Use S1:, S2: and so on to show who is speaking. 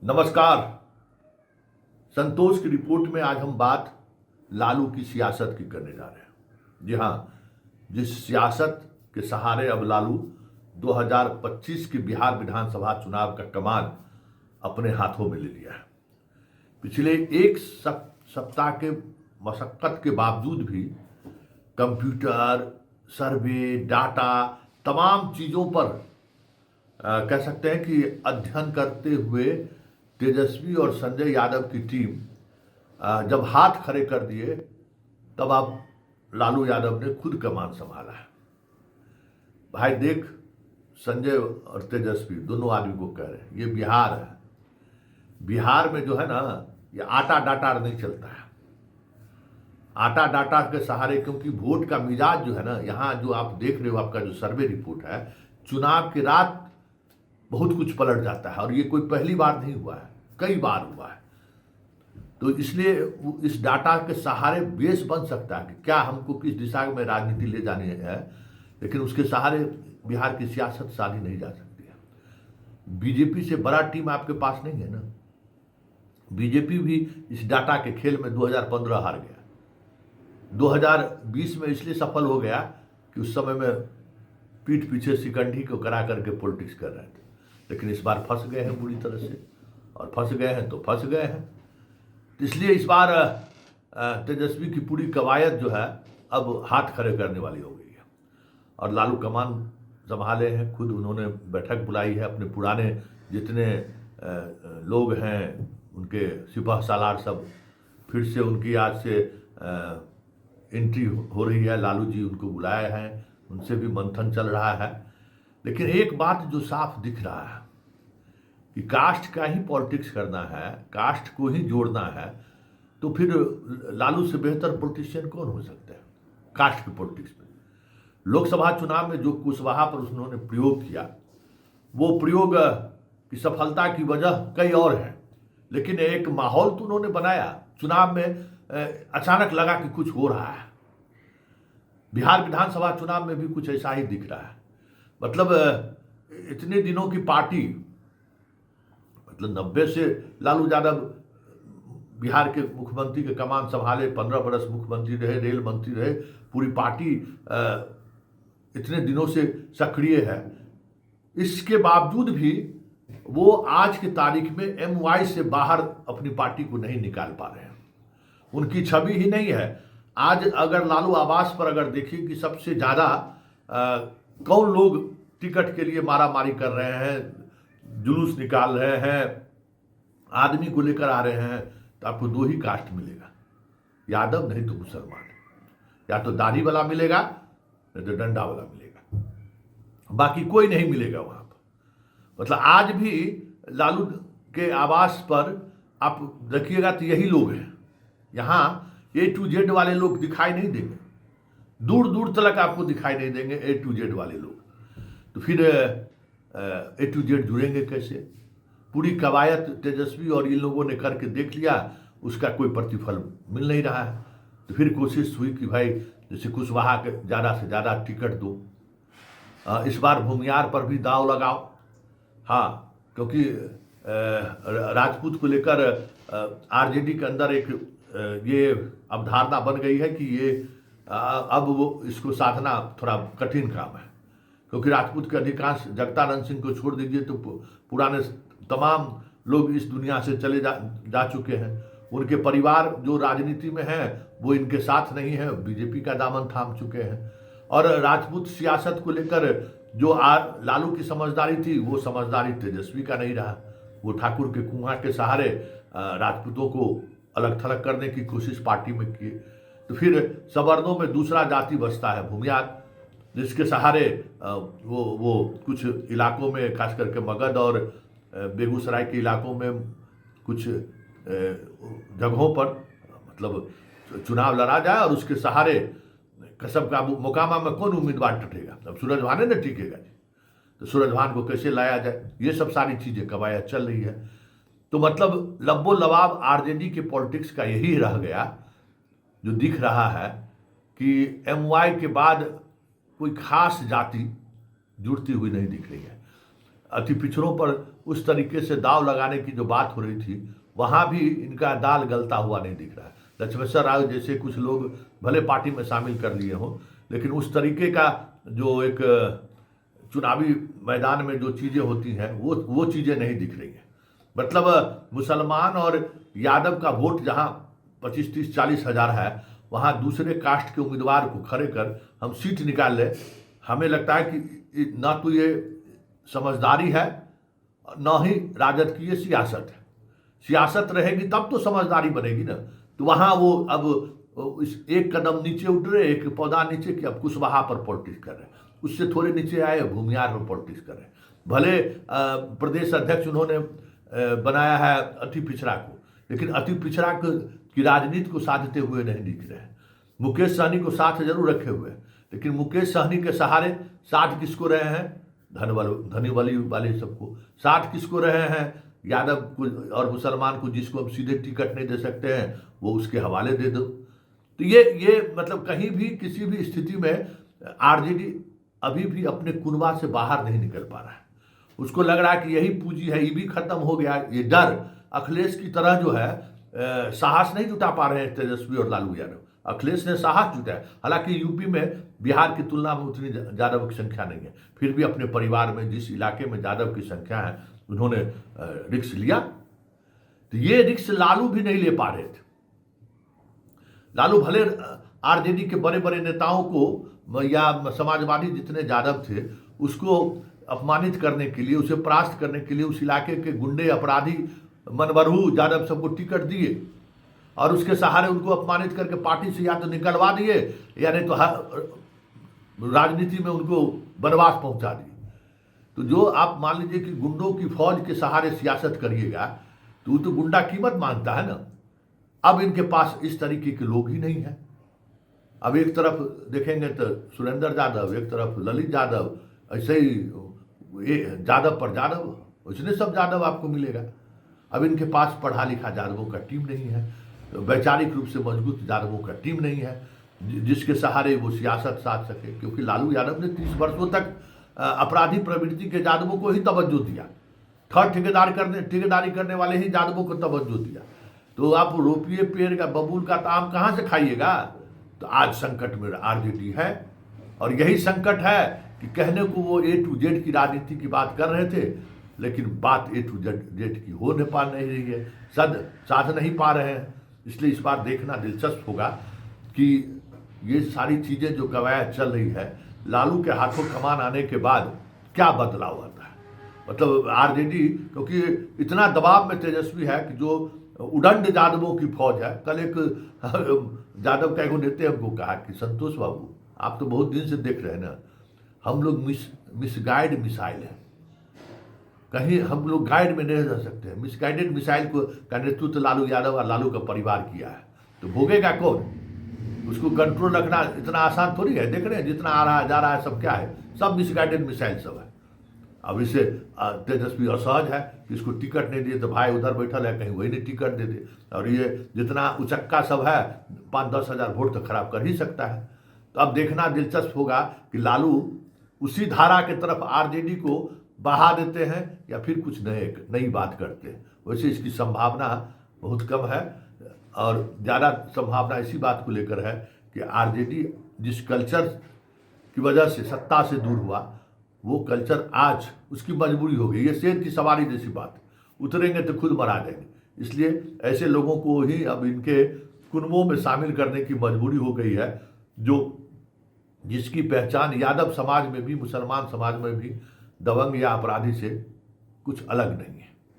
S1: नमस्कार। संतोष की रिपोर्ट में आज हम बात लालू की सियासत की करने जा रहे हैं। जी हाँ, जिस सियासत के सहारे अब लालू 2025 के बिहार विधानसभा चुनाव का कमान अपने हाथों में ले लिया है। पिछले एक सप्ताह के मशक्कत के बावजूद भी कंप्यूटर, सर्वे, डाटा, तमाम चीज़ों पर कह सकते हैं कि अध्ययन करते हुए तेजस्वी और संजय यादव की टीम जब हाथ खड़े कर दिए तब अब लालू यादव ने खुद कमान संभाला है। भाई देख, संजय और तेजस्वी दोनों आदमी को कह रहे हैं, ये बिहार है। बिहार में जो है ना, ये आटा डाटा नहीं चलता है। आटा डाटा के सहारे, क्योंकि वोट का मिजाज जो है ना, यहाँ जो आप देख रहे हो, आपका जो सर्वे रिपोर्ट है, चुनाव की रात बहुत कुछ पलट जाता है। और ये कोई पहली बार नहीं हुआ है, कई बार हुआ है। तो इसलिए इस डाटा के सहारे बेस बन सकता है कि क्या हमको किस दिशा में राजनीति ले जानी है, लेकिन उसके सहारे बिहार की सियासत साधी नहीं जा सकती है। बीजेपी से बड़ा टीम आपके पास नहीं है ना। बीजेपी भी इस डाटा के खेल में 2015 हार गया। 2020 में इसलिए सफल हो गया कि उस समय में पीठ पीछे शिकंडी को करा करके पॉलिटिक्स कर रहे थे, लेकिन इस बार फंस गए हैं बुरी तरह से। और फंस गए हैं तो फंस गए हैं। तो इसलिए इस बार तेजस्वी की पूरी कवायद जो है अब हाथ खड़े करने वाली हो गई है। और लालू कमान संभाले हैं, खुद उन्होंने बैठक बुलाई है। अपने पुराने जितने लोग हैं, उनके सिपह सालार सब फिर से उनकी आज से एंट्री हो रही है। लालू जी उनको बुलाए हैं, उनसे भी मंथन चल रहा है। लेकिन एक बात जो साफ दिख रहा है कि कास्ट का ही पॉलिटिक्स करना है, कास्ट को ही जोड़ना है, तो फिर लालू से बेहतर पॉलिटिशियन कौन हो सकता है कास्ट के पॉलिटिक्स में। लोकसभा चुनाव में जो कुशवाहा पर उन्होंने प्रयोग किया, वो प्रयोग की सफलता की वजह कई और है, लेकिन एक माहौल तो उन्होंने बनाया। चुनाव में अचानक लगा कि कुछ हो रहा है। बिहार विधानसभा चुनाव में भी कुछ ऐसा ही दिख रहा है। मतलब इतने दिनों की पार्टी, मतलब 90 से लालू यादव बिहार के मुख्यमंत्री के कमान संभाले, 15 बरस मुख्यमंत्री रहे, रेल मंत्री रहे, पूरी पार्टी इतने दिनों से सक्रिय है। इसके बावजूद भी वो आज की तारीख में एमवाई से बाहर अपनी पार्टी को नहीं निकाल पा रहे हैं। उनकी छवि ही नहीं है। आज अगर लालू आवास पर अगर देखिए कि सबसे ज़्यादा कौन लोग टिकट के लिए मारा मारी कर रहे हैं, जुलूस निकाल रहे हैं, आदमी को लेकर आ रहे हैं, तो आपको दो ही कास्ट मिलेगा, यादव नहीं तो मुसलमान। या तो दाढ़ी वाला मिलेगा, नहीं तो डंडा वाला मिलेगा, बाकी कोई नहीं मिलेगा वहां पर। मतलब आज भी लालू के आवास पर आप देखिएगा तो यही लोग हैं। यहाँ A to Z वाले लोग दिखाई नहीं देंगे, दूर दूर तक आपको दिखाई नहीं देंगे A to Z वाले लोग। तो फिर A to Z जुड़ेंगे कैसे? पूरी कवायद तेजस्वी और इन लोगों ने करके देख लिया, उसका कोई प्रतिफल मिल नहीं रहा है। तो फिर कोशिश हुई कि भाई जैसे कुशवाहा के ज़्यादा से ज़्यादा टिकट दो, इस बार भूमियार पर भी दाव लगाओ। हाँ, क्योंकि राजपूत को लेकर आरजेडी के अंदर एक ये अवधारणा बन गई है कि ये अब वो इसको साधना थोड़ा कठिन काम है, क्योंकि राजपूत के अधिकांश, जगतानंद सिंह को छोड़ दीजिए तो पुराने तमाम लोग इस दुनिया से चले जा चुके हैं। उनके परिवार जो राजनीति में हैं वो इनके साथ नहीं है, बीजेपी का दामन थाम चुके हैं। और राजपूत सियासत को लेकर जो लालू की समझदारी थी, वो समझदारी तेजस्वी का नहीं रहा। वो ठाकुर के कुआं के सहारे राजपूतों को अलग थलग करने की कोशिश पार्टी में की। तो फिर सवर्णों में दूसरा जाति बसता है भूमियार, जिसके सहारे वो कुछ इलाकों में, खास करके मगध और बेगूसराय के इलाकों में कुछ जगहों पर मतलब चुनाव लड़ा जाए और उसके सहारे कसब का मोकामा में कौन उम्मीदवार टटेगा? अब सूरज भान ने टिकेगा जी, तो सूरज भान को कैसे लाया जाए, ये सब सारी चीज़ें कवायद चल रही है। तो मतलब लब्बो लबाब आरजेडी के पॉलिटिक्स का यही रह गया, जो दिख रहा है कि एमवाई के बाद कोई खास जाति जुड़ती हुई नहीं दिख रही है। अति पिछड़ों पर उस तरीके से दाव लगाने की जो बात हो रही थी, वहाँ भी इनका दाल गलता हुआ नहीं दिख रहा है। लक्ष्मेश्वर राव जैसे कुछ लोग भले पार्टी में शामिल कर लिए हों, लेकिन उस तरीके का जो एक चुनावी मैदान में जो चीज़ें होती हैं वो चीज़ें नहीं दिख रही हैं। मतलब मुसलमान और यादव का वोट जहाँ 25, 30, 40 हज़ार है, वहाँ दूसरे कास्ट के उम्मीदवार को खड़े कर हम सीट निकाल लें। हमें लगता है कि ना तो ये समझदारी है, ना ही राजद की ये सियासत है। सियासत रहेगी तब तो समझदारी बनेगी ना। तो वहाँ वो अब इस एक कदम नीचे उठ रहे, एक पौधा नीचे कि अब कुशवाहा पर पॉलिटिक्स कर रहे हैं, उससे थोड़े नीचे आए भूमियार पर पॉलिटिक्स कर रहे हैं। भले प्रदेश अध्यक्ष उन्होंने बनाया है अति पिछड़ा को, लेकिन अति पिछड़ा की राजनीति को साधते हुए नहीं दिख रहे हैं। मुकेश सहनी को साथ जरूर रखे हुए हैं, लेकिन मुकेश सहनी के सहारे साथ किसको रहे हैं? धनी वाले सबको साथ किसको रहे हैं? यादव को और मुसलमान को, जिसको हम सीधे टिकट नहीं दे सकते हैं वो उसके हवाले दे दो। तो ये मतलब कहीं भी किसी भी स्थिति में आरजेडी अभी भी अपने कुनबा से बाहर नहीं निकल पा रहा है। उसको लग रहा है कि यही पूंजी है, ये भी खत्म हो गया। ये डर अखिलेश की तरह जो है साहस नहीं जुटा पा रहे हैं तेजस्वी और लालू यादव। अखिलेश ने साहस जुटाया, हालांकि यूपी में बिहार की तुलना में उतनी यादव की संख्या नहीं है, फिर भी अपने परिवार में जिस इलाके में यादव की संख्या है उन्होंने रिक्स लिया। तो ये रिक्स लालू भी नहीं ले पा रहे थे। लालू भले आरजेडी के बड़े बड़े नेताओं को या समाजवादी जितने यादव थे उसको अपमानित करने के लिए, उसे परास्त करने के लिए उस इलाके के गुंडे, अपराधी, मनबरहू यादव सबको टिकट दिए और उसके सहारे उनको अपमानित करके पार्टी से या तो निकलवा दिए या नहीं तो राजनीति में उनको वनवास पहुंचा दिए। तो जो आप मान लीजिए कि गुंडों की फौज के सहारे सियासत करिएगा तो वो तो गुंडा कीमत मांगता है ना। अब इनके पास इस तरीके के लोग ही नहीं हैं। अब एक तरफ देखेंगे तो सुरेंद्र यादव, एक तरफ ललित यादव, ऐसे ही यादव पर यादव, उसने सब यादव आपको मिलेगा। अब इनके पास पढ़ा लिखा यादवों का टीम नहीं है, वैचारिक रूप से मजबूत यादवों का टीम नहीं है जिसके सहारे वो सियासत साध सके। क्योंकि लालू यादव ने 30 वर्षों तक अपराधी प्रवृत्ति के यादवों को ही तवज्जो दिया, थर्ड ठेकेदारी करने वाले ही यादवों को तवज्जो दिया। तो आप रोपिए पेड़ का बबूल का तो आम कहाँ से खाइएगा? तो आज संकट में आरजेडी है और यही संकट है कि कहने को वो A to Z की राजनीति की बात कर रहे थे, लेकिन बात A to Z की हो नहीं रही है, साध नहीं पा रहे हैं। इसलिए इस बार देखना दिलचस्प होगा कि ये सारी चीज़ें जो कवायद चल रही है, लालू के हाथों कमान आने के बाद क्या बदलाव आता है। मतलब आरजेडी क्योंकि इतना दबाव में तेजस्वी है कि जो उदंड यादवों की फौज है। कल एक यादव का एक नेता हमको कहा कि संतोष बाबू आप तो बहुत दिन से देख रहे हैं ना, हम लोग मिसगाइड मिसाइल हैं, कहीं हम लोग गाइड में नहीं रह सकते हैं। मिसगाइडेड मिसाइल का नेतृत्व लालू यादव और लालू का परिवार किया है, तो भोगेगा कौन? उसको कंट्रोल रखना इतना आसान थोड़ी है। देख रहे हैं जितना आ रहा है जा रहा है, सब क्या है, सब मिसगाइडेड मिसाइल सब है। अब इसे तेजस्वी असहज है कि इसको टिकट नहीं दिए तो भाई उधर बैठल है, कहीं वही नहीं टिकट दे दे। और ये जितना उचक्का सब है 5-10 हज़ार वोट तो खराब कर ही सकता है। तो अब देखना दिलचस्प होगा कि लालू उसी धारा के तरफ आरजेडी को बढ़ा देते हैं या फिर कुछ नई बात करते हैं। वैसे इसकी संभावना बहुत कम है और ज़्यादा संभावना इसी बात को लेकर है कि आरजेडी जिस कल्चर की वजह से सत्ता से दूर हुआ, वो कल्चर आज उसकी मजबूरी हो गई। ये शेर की सवारी जैसी बात, उतरेंगे तो खुद मरा जाएंगे। इसलिए ऐसे लोगों को ही अब इनके कुनबों में शामिल करने की मजबूरी हो गई है, जिसकी पहचान यादव समाज में भी, मुसलमान समाज में भी दबंग या अपराधी से कुछ अलग नहीं है।